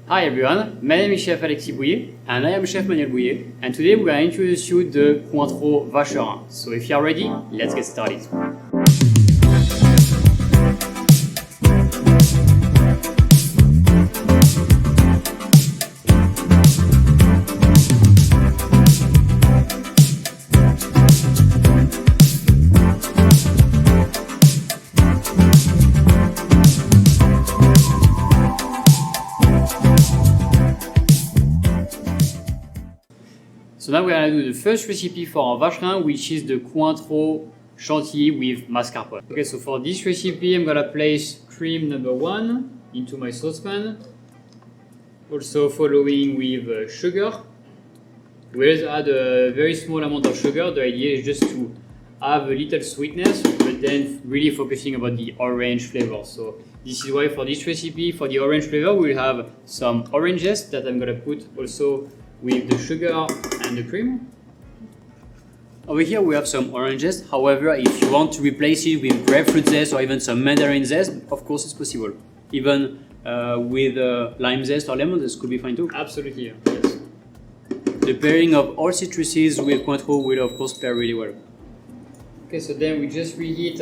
Hi everyone, my name is Chef Alexis Bouillet and I am Chef Manuel Bouillet, and today we're going to introduce you the Cointreau Vacherin. So if you are ready, let's get started. So now we're going to do the first recipe for our Vacherin, which is the Cointreau Chantilly with mascarpone. Okay, so for this recipe, I'm going to place cream number 1 into my saucepan. Also following with sugar. We will add a very small amount of sugar. The idea is just to have a little sweetness, but then really focusing about the orange flavor. So this is why for this recipe, for the orange flavor, we'll have some oranges that I'm going to put also with the sugar and the cream. Over here we have some oranges. However, if you want to replace it with grapefruit zest or even some mandarin zest, of course it's possible. Even with lime zest or lemon zest could be fine too. Absolutely, yes. The pairing of all citruses with Cointreau will of course pair really well. Okay, so then we just reheat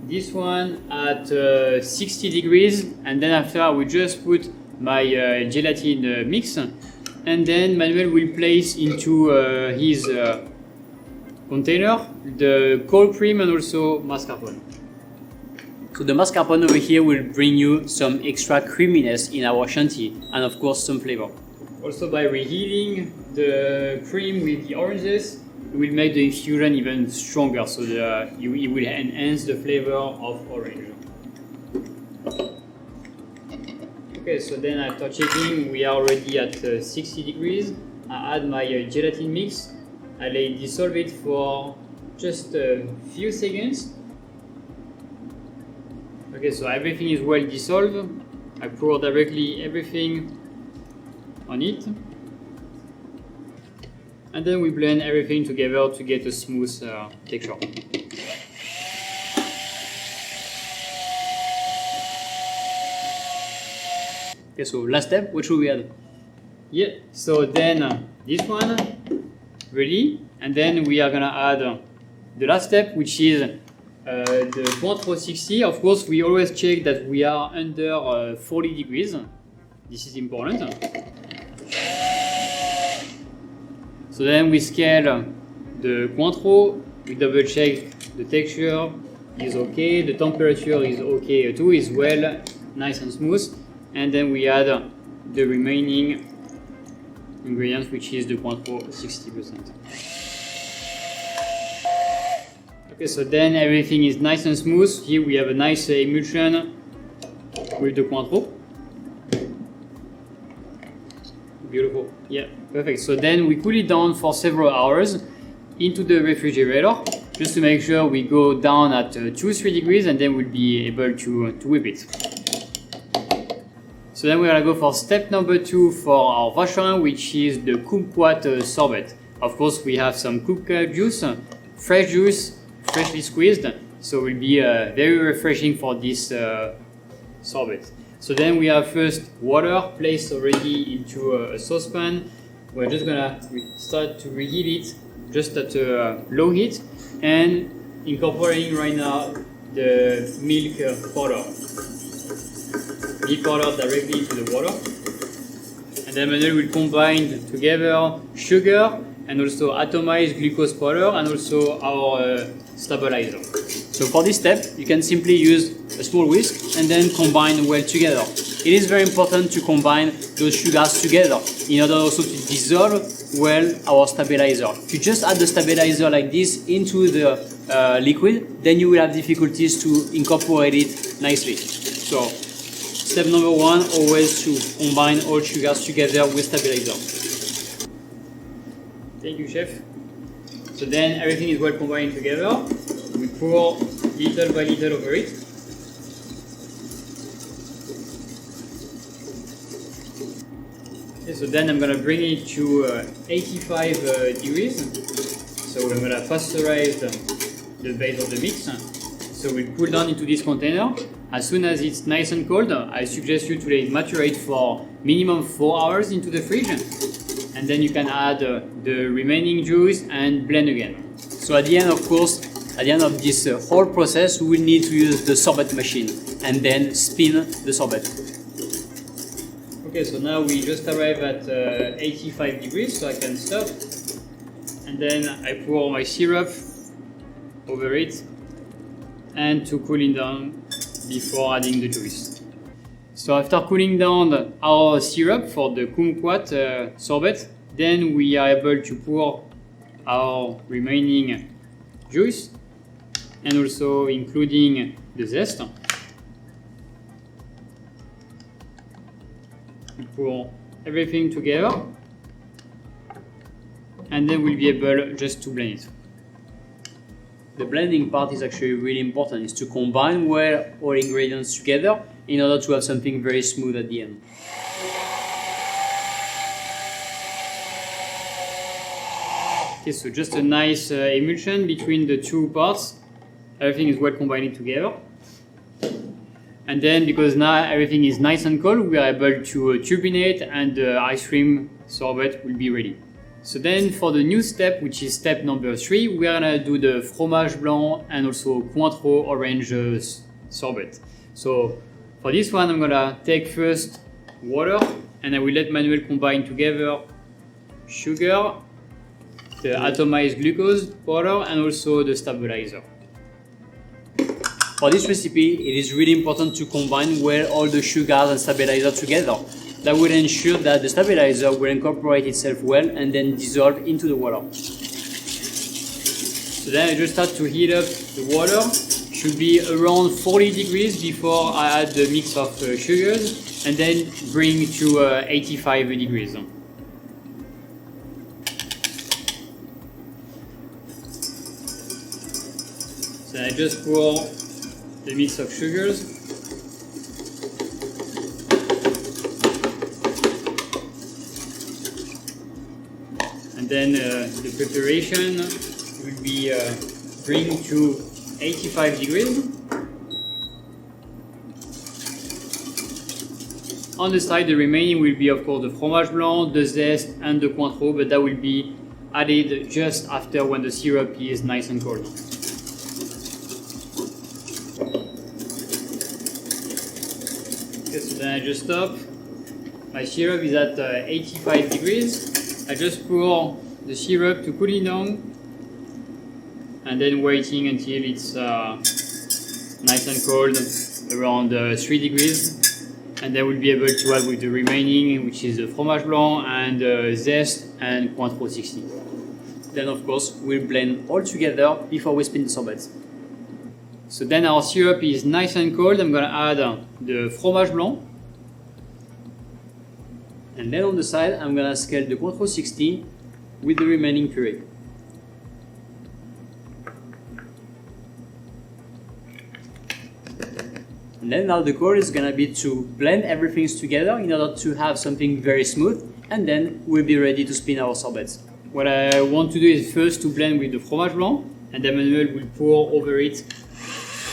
this one at 60 degrees, and then after I will just put my gelatin mix. And then Manuel will place into his container the cold cream and also mascarpone. So the mascarpone over here will bring you some extra creaminess in our Chantilly and of course some flavor. Also by reheating the cream with the oranges, it will make the infusion even stronger, so it will enhance the flavor of orange. Okay, so then after checking, we are already at 60 degrees. I add my gelatin mix. I dissolve it for just a few seconds. Okay, so everything is well dissolved. I pour directly everything on it. And then we blend everything together to get a smooth texture. Okay, so last step, what should we add? Yeah, so then this one, ready, and then we are gonna add the last step, which is the Cointreau 60. Of course, we always check that we are under 40 degrees. This is important. So then we scale the Cointreau, we double check the texture is okay, the temperature is okay too, is well, nice and smooth. And then we add the remaining ingredients, which is the Cointreau 60%. Okay, so then everything is nice and smooth. Here we have a nice emulsion with the Cointreau. Beautiful. Yeah, perfect. So then we cool it down for several hours into the refrigerator, just to make sure we go down at 2-3 degrees, and then we'll be able to whip it. So then we're gonna go for step number 2 for our Vacherin, which is the kumquat sorbet. Of course, we have some kumquat juice, fresh juice, freshly squeezed, so it will be very refreshing for this sorbet. So then we have first water placed already into a saucepan. We're just gonna start to reheat it just at a low heat, and incorporating right now the milk powder. Milk powder directly into the water, and then Manuel will combine together sugar and also atomized glucose powder and also our stabilizer. So for this step, you can simply use a small whisk and then combine well together. It is very important to combine those sugars together in order also to dissolve well our stabilizer. If you just add the stabilizer like this into the liquid, then you will have difficulties to incorporate it nicely. So step number 1, always to combine all sugars together with stabilizer. Thank you, chef. So then everything is well combined together. We pour little by little over it. Okay, so then I'm gonna bring it to 85 degrees. So I'm gonna pasteurize the base of the mix. So we pull down into this container. as soon as it's nice and cold, I suggest you to let it maturate for minimum 4 hours into the fridge, and then you can add the remaining juice and blend again. So at the end, of course, at the end of this whole process, we will need to use the sorbet machine and then spin the sorbet. Okay, so now we just arrived at 85 degrees, so I can stop. And then I pour my syrup over it and to cooling down before adding the juice. So after cooling down our syrup for the kumquat sorbet, then we are able to pour our remaining juice and also including the zest. We pour everything together and then we'll be able just to blend it. The blending part is actually really important, is to combine well all ingredients together in order to have something very smooth at the end. Okay, so just a nice emulsion between the two parts. Everything is well combined together. And then, because now everything is nice and cold, we are able to turbinate and the ice cream sorbet will be ready. So then for the new step, which is step number 3, we are gonna do the fromage blanc and also Cointreau orange sorbet. So for this one, I'm gonna take first water and I will let Manuel combine together sugar, the atomized glucose powder and also the stabilizer. For this recipe, it is really important to combine well all the sugars and stabilizer together. That will ensure that the stabilizer will incorporate itself well and then dissolve into the water. So then I just start to heat up the water. Should be around 40 degrees before I add the mix of sugars and then bring to 85 degrees. So I just pour the mix of sugars. And then the preparation will be bring to 85 degrees. On the side, the remaining will be of course the fromage blanc, the zest and the Cointreau, but that will be added just after when the syrup is nice and cold. Okay, so then I just stop. My syrup is at 85 degrees. I just pour the syrup to cool it down and then waiting until it's nice and cold, around 3 degrees. And then we'll be able to add with the remaining, which is the fromage blanc and zest and Cointreau 60. Then of course we'll blend all together before we spin the sorbet. So then our syrup is nice and cold. I'm gonna add the fromage blanc. And then on the side, I'm gonna scale the Cointreau 60 with the remaining puree. And then now the goal is gonna be to blend everything together in order to have something very smooth, and then we'll be ready to spin our sorbets. What I want to do is first to blend with the fromage blanc, and then Manuel will pour over it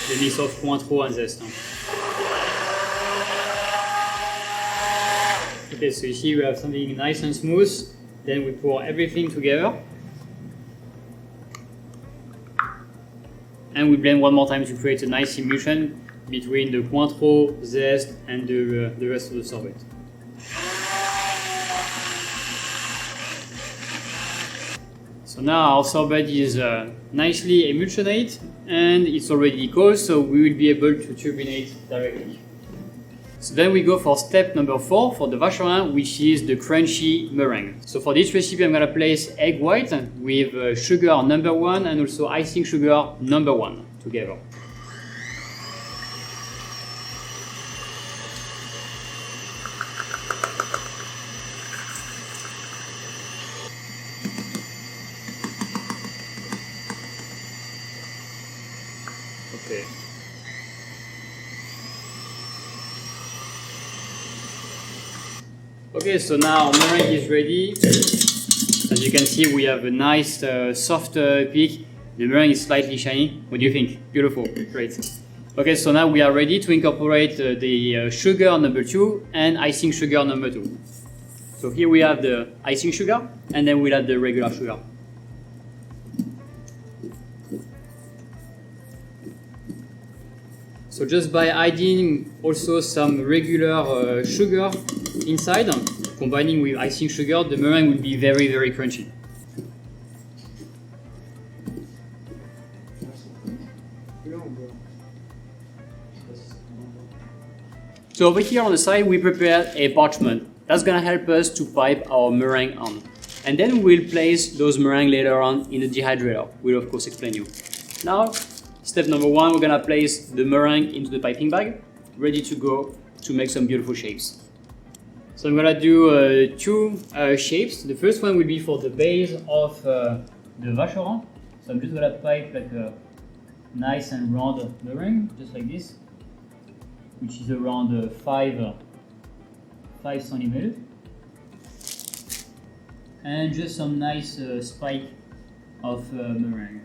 the mix of Cointreau and zest. Okay, so you see we have something nice and smooth. Then we pour everything together. And we blend one more time to create a nice emulsion between the Cointreau, zest and the rest of the sorbet. So now our sorbet is nicely emulsionated and it's already cold, so we will be able to turbinate directly. So then we go for step number 4 for the Vacherin, which is the crunchy meringue. So for this recipe, I'm gonna place egg white with sugar number 1 and also icing sugar number 1 together. Okay. Okay, so now meringue is ready. As you can see, we have a nice soft peak. The meringue is slightly shiny. What do you think? Beautiful, great. Okay, so now we are ready to incorporate the sugar number 2 and icing sugar number 2. So here we have the icing sugar, and then we'll add the regular sugar. So just by adding also some regular sugar inside, combining with icing sugar, the meringue will be very, very crunchy. So over here on the side, we prepared a parchment. That's gonna help us to pipe our meringue on. And then we'll place those meringue later on in the dehydrator. We'll of course explain you. Now, step number 1, we're gonna place the meringue into the piping bag, ready to go to make some beautiful shapes. So I'm gonna do 2 shapes. The first one will be for the base of the Vacherin. So I'm just gonna pipe like a nice and round meringue, just like this, which is around 5 centimeters. And just some nice spike of meringue.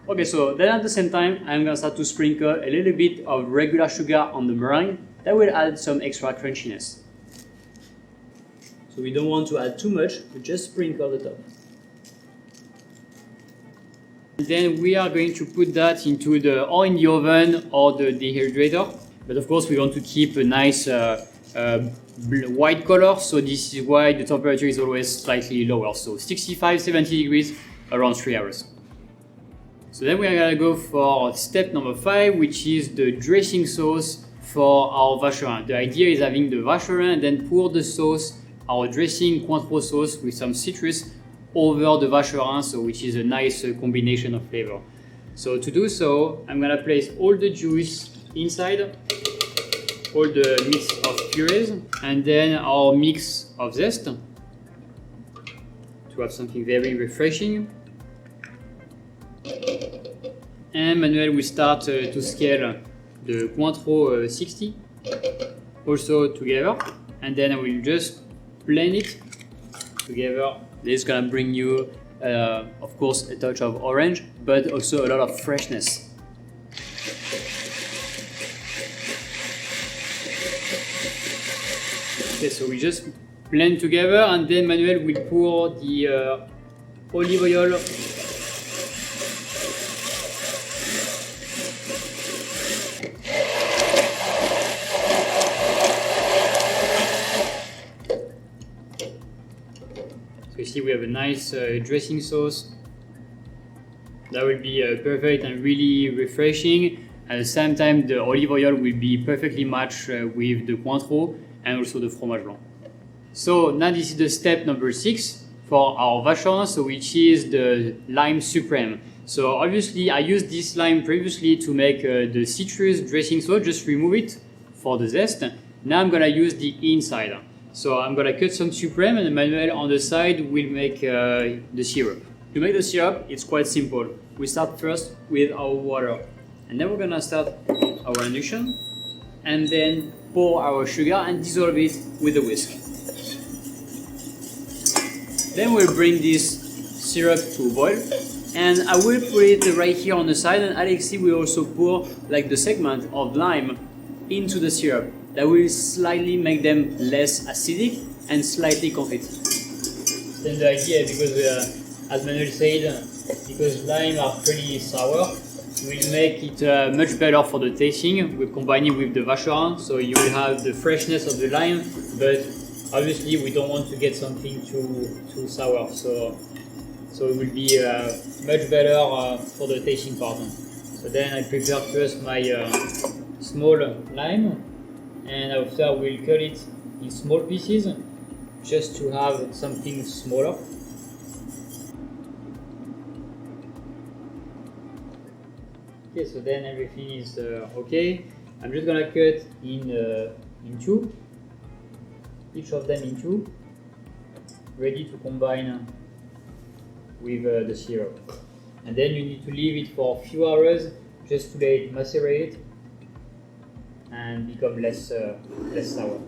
Okay, so then at the same time, I'm gonna start to sprinkle a little bit of regular sugar on the meringue. That will add some extra crunchiness. So we don't want to add too much, but just sprinkle the top. And then we are going to put that into in the oven or the dehydrator. But of course, we want to keep a nice white color. So this is why the temperature is always slightly lower. So 65-70 degrees around 3 hours. So then we are gonna go for step number 5, which is the dressing sauce for our Vacherin. The idea is having the Vacherin and then pour the sauce, our dressing Cointreau sauce with some citrus over the Vacherin, so which is a nice combination of flavor. So to do so, I'm gonna place all the juice inside, all the mix of purees, and then our mix of zest to have something very refreshing. And Manuel will start to scale the Cointreau 60 also together, and then I will just blend it together. This is gonna bring you, of course, a touch of orange, but also a lot of freshness. Okay, so we just blend together, and then Manuel will pour the olive oil you see we have a nice dressing sauce that will be perfect and really refreshing. At the same time, the olive oil will be perfectly matched with the Cointreau and also the fromage blanc. So now this is the step number 6 for our Vacherin, so which is the lime supreme. So obviously I used this lime previously to make the citrus dressing sauce, just remove it for the zest. Now I'm gonna use the inside. So I'm gonna cut some supreme, and Manuel on the side will make the syrup. To make the syrup, it's quite simple. We start first with our water, and then we're gonna start our induction, and then pour our sugar and dissolve it with a whisk. Then we'll bring this syrup to a boil, and I will put it right here on the side, and Alexis will also pour like the segment of lime into the syrup. That will slightly make them less acidic and slightly confit. Then the idea, because as Manuel said, because lime are pretty sour, will make it much better for the tasting. We're combining with the Vacherin, so you will have the freshness of the lime, but obviously we don't want to get something too sour, so it will be much better for the tasting part. So then I prepare first my small lime, and after we'll cut it in small pieces just to have something smaller. Okay, so then everything is okay. I'm just gonna cut in two, each of them in two, ready to combine with the syrup. And then you need to leave it for a few hours just to let it macerate and become less sour.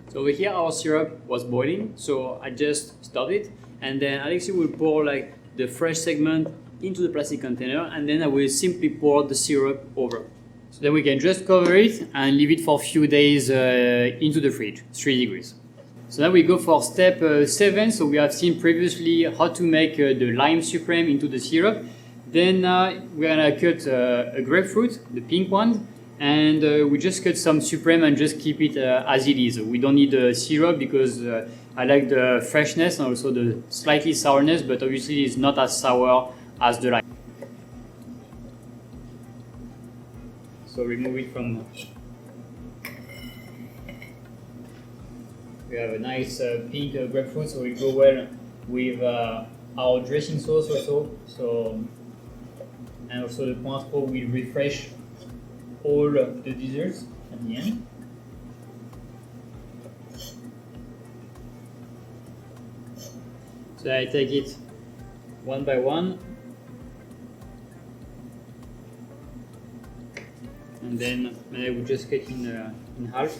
So over here our syrup was boiling, so I just stopped it, and then Alexis will pour like the fresh segment into the plastic container, and then I will simply pour the syrup over. So then we can just cover it and leave it for a few days into the fridge, 3 degrees. So now we go for step 7. So we have seen previously how to make the lime supreme into the syrup. Then we're gonna cut a grapefruit, the pink one, and we just cut some supreme and just keep it as it is. We don't need the syrup because I like the freshness and also the slightly sourness, but obviously it's not as sour as the lime. So remove it from. We have a nice pink grapefruit, so it will go well with our dressing sauce also. So, and also the Cointreau will refresh all the desserts at the end. So I take it one by one, and then I will just cut in half.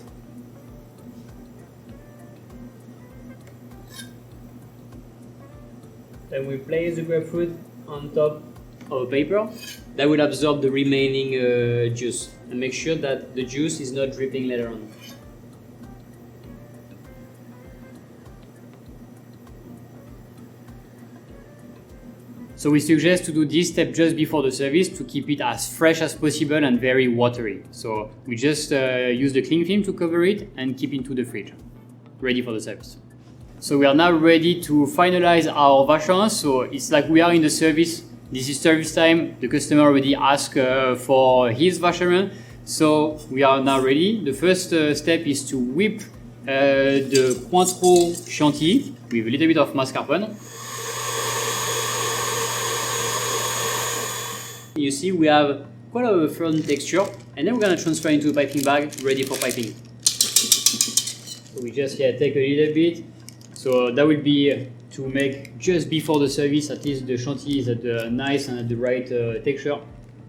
Then we place the grapefruit on top of a paper that will absorb the remaining juice, and make sure that the juice is not dripping later on. So we suggest to do this step just before the service to keep it as fresh as possible and very watery. So we just use the cling film to cover it and keep it into the fridge, ready for the service. So we are now ready to finalize our Vacherin. So it's like we are in the service. This is service time. The customer already asked for his Vacherin. So we are now ready. The first step is to whip the Cointreau Chantilly with a little bit of mascarpone. You see we have quite a firm texture, and then we're going to transfer into a piping bag ready for piping. So we just take a little bit. So that will be to make just before the service, at least the chantilly is at the nice and at the right texture.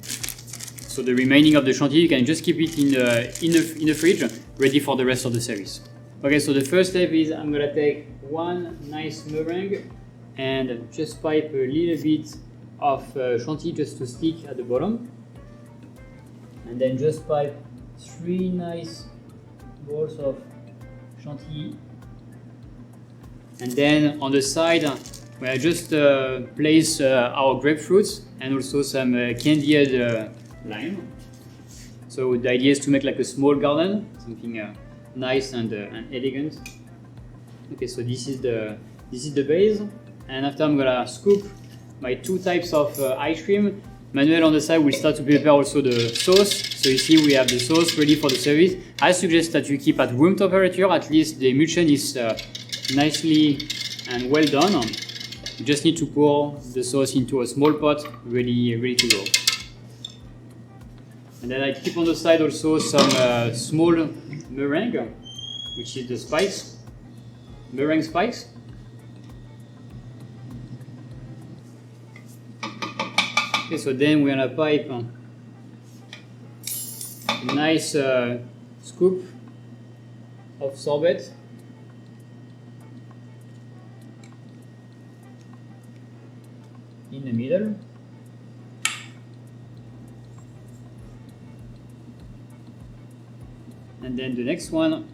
So the remaining of the chantilly you can just keep it in the fridge, ready for the rest of the service. Okay, so the first step is I'm going to take one nice meringue and just pipe a little bit of chantilly just to stick at the bottom, and then just pipe 3 nice balls of chantilly, and then on the side we are just place our grapefruits and also some candied lime. So the idea is to make like a small garden, something nice and elegant. Okay, so this is the base, and after I'm gonna scoop my 2 types of ice cream. Manuel on the side will start to prepare also the sauce. So you see we have the sauce ready for the service. I suggest that you keep at room temperature, at least the emulsion is nicely and well done. You just need to pour the sauce into a small pot, ready to go. And then I keep on the side also some small meringue, which is the spice, meringue spice. Okay, so then we're gonna pipe a nice scoop of sorbet. In the middle. And then the next one.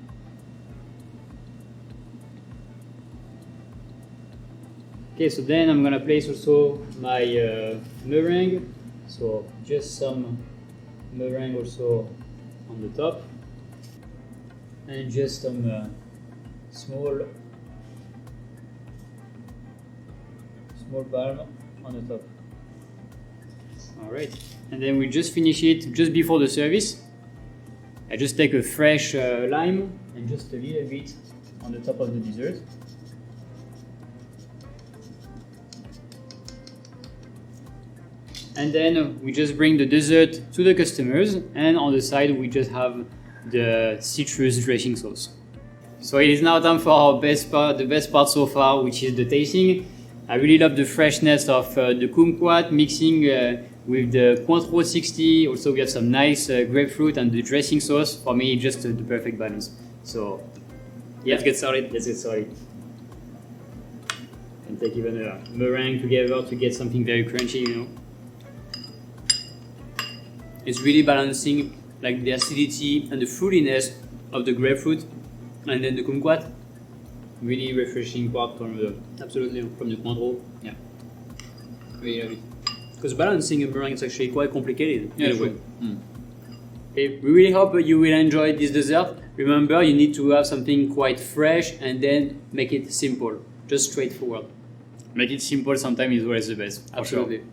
Okay, so then I'm gonna place also my meringue. So just some meringue also on the top, and just some small palm on the top. All right, and then we just finish it just before the service. I just take a fresh lime and just a little bit on the top of the dessert. And then we just bring the dessert to the customers, and on the side we just have the citrus dressing sauce. So it is now time for our best part, the best part so far, which is the tasting. I really love the freshness of the kumquat mixing with the Cointreau 60. Also we have some nice grapefruit and the dressing sauce. For me, just the perfect balance. So yeah, let's get started. take even a meringue together to get something very crunchy, you know. It's really balancing like the acidity and the fruitiness of the grapefruit, and then the kumquat. Really refreshing part from the from the Cointreau. Yeah, really love it. Because balancing a meringue is actually quite complicated. Yeah, sure. Okay, we really hope you will enjoy this dessert. Remember, you need to have something quite fresh and then make it simple, just straightforward. Make it simple sometimes is always the best. Absolutely. Sure.